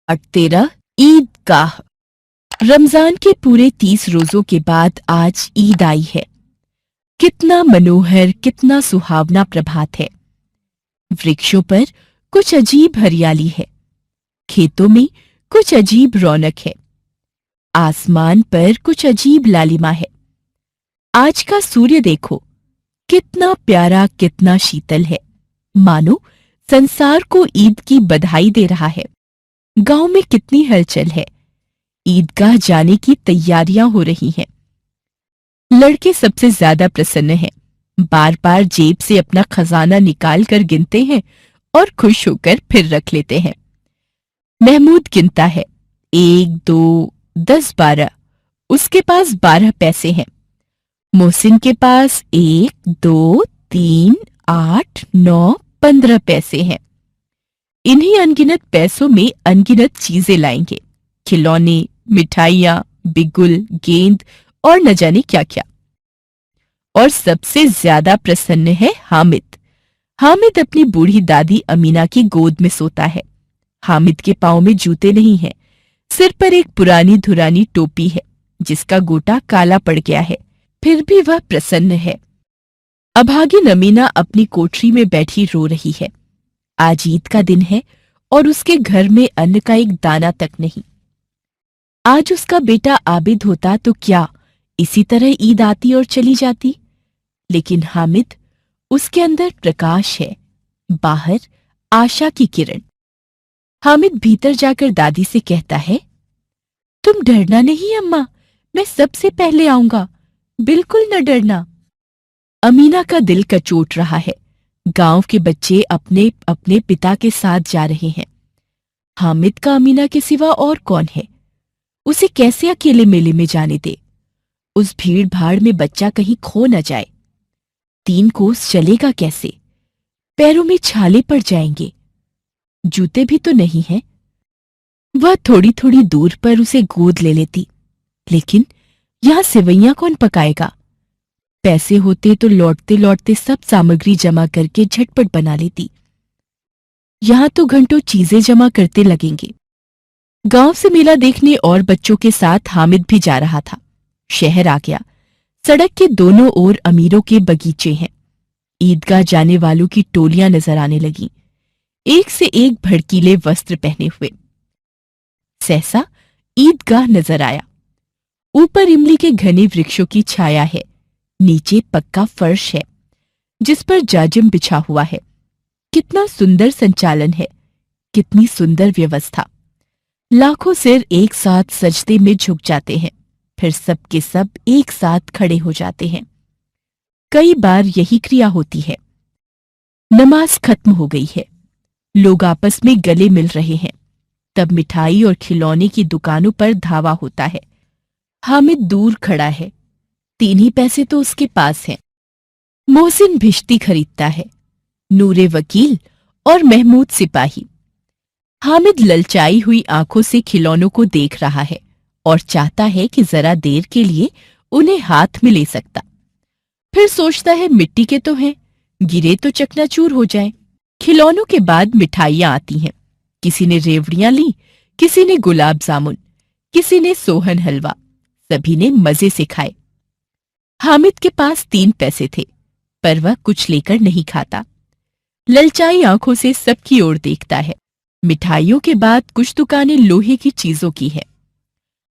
13 ईदगाह। रमजान के पूरे 30 रोजों के बाद आज ईद आई है। कितना मनोहर, कितना सुहावना प्रभात है। वृक्षों पर कुछ अजीब हरियाली है, खेतों में कुछ अजीब रौनक है, आसमान पर कुछ अजीब लालिमा है। आज का सूर्य देखो, कितना प्यारा, कितना शीतल है, मानो संसार को ईद की बधाई दे रहा है। गांव में कितनी हलचल है, ईदगाह जाने की तैयारियां हो रही हैं। लड़के सबसे ज्यादा प्रसन्न हैं, बार बार जेब से अपना खजाना निकाल कर गिनते हैं और खुश होकर फिर रख लेते हैं। महमूद गिनता है, 1, 2, 10, 12। उसके पास 12 पैसे हैं। मोहसिन के पास 1, 2, 3, 8, 9, 15 पैसे हैं। इन्हीं अनगिनत पैसों में अनगिनत चीजें लाएंगे, खिलौने, मिठाइयां, बिगुल, गेंद और न जाने क्या क्या। और सबसे ज्यादा प्रसन्न है हामिद। हामिद अपनी बूढ़ी दादी अमीना की गोद में सोता है। हामिद के पांव में जूते नहीं हैं, सिर पर एक पुरानी धुरानी टोपी है जिसका गोटा काला पड़ गया है, फिर भी वह प्रसन्न है। अभागिन अमीना अपनी कोठरी में बैठी रो रही है। आज ईद का दिन है और उसके घर में अन्न का एक दाना तक नहीं। आज उसका बेटा आबिद होता तो क्या इसी तरह ईद आती और चली जाती। लेकिन हामिद, उसके अंदर प्रकाश है, बाहर आशा की किरण। हामिद भीतर जाकर दादी से कहता है, तुम डरना नहीं अम्मा, मैं सबसे पहले आऊंगा, बिल्कुल न डरना। अमीना का दिल कचोट रहा है। गांव के बच्चे अपने अपने पिता के साथ जा रहे हैं। हामिद का अमीना के सिवा और कौन है। उसे कैसे अकेले मेले में जाने दे। उस भीड़ भाड़ में बच्चा कहीं खो न जाए। 3 कोस चलेगा कैसे, पैरों में छाले पड़ जाएंगे, जूते भी तो नहीं हैं। वह थोड़ी थोड़ी दूर पर उसे गोद ले लेती, लेकिन यहां सेवैयां कौन पकाएगा। पैसे होते तो लौटते लौटते सब सामग्री जमा करके झटपट बना लेती। यहां तो घंटों चीजें जमा करते लगेंगे। गांव से मेला देखने और बच्चों के साथ हामिद भी जा रहा था। शहर आ गया। सड़क के दोनों ओर अमीरों के बगीचे हैं। ईदगाह जाने वालों की टोलियां नजर आने लगीं, एक से एक भड़कीले वस्त्र पहने हुए। सहसा ईदगाह नजर आया। ऊपर इमली के घने वृक्षों की छाया है, नीचे पक्का फर्श है जिस पर जाजिम बिछा हुआ है। कितना सुंदर संचालन है, कितनी सुंदर व्यवस्था। लाखों सिर एक साथ सजदे में झुक जाते हैं, फिर सब के सब एक साथ खड़े हो जाते हैं। कई बार यही क्रिया होती है। नमाज खत्म हो गई है, लोग आपस में गले मिल रहे हैं। तब मिठाई और खिलौने की दुकानों पर धावा होता है। हामिद दूर खड़ा है, 3 ही पैसे तो उसके पास हैं। मोहसिन भिश्ती खरीदता है, नूरे वकील और महमूद सिपाही। हामिद ललचाई हुई आंखों से खिलौनों को देख रहा है और चाहता है कि जरा देर के लिए उन्हें हाथ में ले सकता। फिर सोचता है, मिट्टी के तो हैं, गिरे तो चकनाचूर हो जाएं। खिलौनों के बाद मिठाइयां आती हैं। किसी ने रेवड़ियां ली, किसी ने गुलाब जामुन, किसी ने सोहन हलवा। सभी ने मजे से खाए। हामिद के पास 3 पैसे थे, पर वह कुछ लेकर नहीं खाता। ललचाई आंखों से सबकी ओर देखता है। मिठाइयों के बाद कुछ दुकानें लोहे की चीजों की है।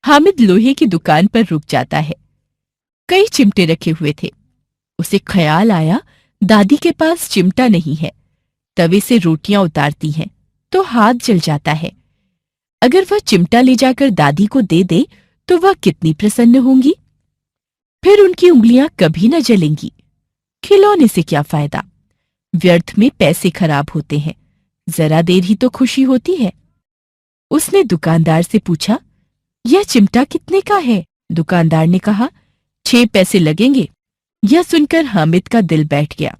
हामिद लोहे की दुकान पर रुक जाता है। कई चिमटे रखे हुए थे। उसे ख्याल आया, दादी के पास चिमटा नहीं है। तवे से रोटियां उतारती हैं तो हाथ जल जाता है। अगर वह चिमटा ले जाकर दादी को दे दे तो वह कितनी प्रसन्न होंगी। फिर उनकी उंगलियां कभी न जलेंगी। खिलौने से क्या फायदा, व्यर्थ में पैसे खराब होते हैं। जरा देर ही तो खुशी होती है। उसने दुकानदार से पूछा, यह चिमटा कितने का है। दुकानदार ने कहा, 6 पैसे लगेंगे। यह सुनकर हामिद का दिल बैठ गया।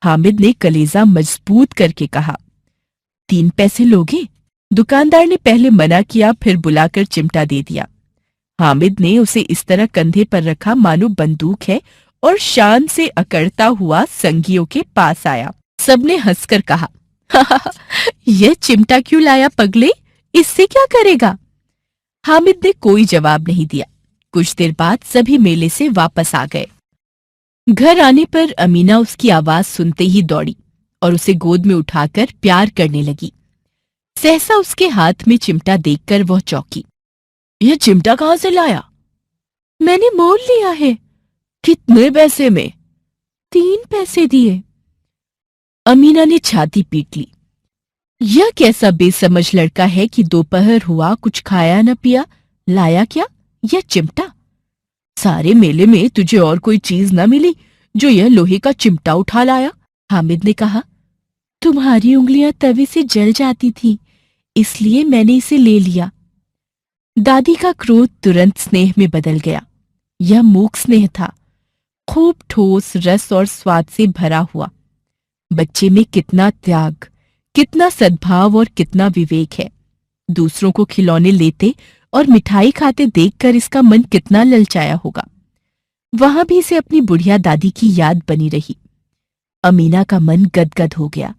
हामिद ने कलेजा मजबूत करके कहा, 3 पैसे लोगे। दुकानदार ने पहले मना किया, फिर बुलाकर चिमटा दे दिया। हामिद ने उसे इस तरह कंधे पर रखा मानो बंदूक है और शान से अकड़ता हुआ संगियों के पास आया। सबने हंसकर कहा, यह चिमटा क्यों लाया पगले, इससे क्या करेगा? हामिद ने कोई जवाब नहीं दिया। कुछ देर बाद सभी मेले से वापस आ गए। घर आने पर अमीना उसकी आवाज सुनते ही दौड़ी और उसे गोद में उठाकर प्यार करने लगी। सहसा उसके हाथ में चिमटा देखकर वह चौंकी। यह चिमटा कहाँ से लाया? मैंने मोल लिया है। कितने पैसे में? 3 पैसे दिए। अमीना ने छाती पीट ली। यह कैसा बेसमझ लड़का है कि दोपहर हुआ, कुछ खाया न पिया, लाया क्या? यह चिमटा। सारे मेले में तुझे और कोई चीज न मिली जो यह लोहे का चिमटा उठा लाया? हामिद ने कहा। तुम्हारी उंगलियां तवे से जल जाती थी, इसलिए मैंने इसे ले लिया। दादी का क्रोध तुरंत स्नेह में बदल गया। यह मूक स्नेह था, खूब ठोस रस और स्वाद से भरा हुआ। बच्चे में कितना त्याग, कितना सद्भाव और कितना विवेक है। दूसरों को खिलौने लेते और मिठाई खाते देखकर इसका मन कितना ललचाया होगा। वहां भी इसे अपनी बुढ़िया दादी की याद बनी रही। अमीना का मन गदगद हो गया।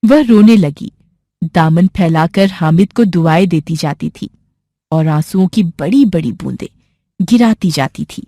वह रोने लगी, दामन फैलाकर हामिद को दुआएं देती जाती थी और आंसुओं की बड़ी बड़ी बूंदें गिराती जाती थी।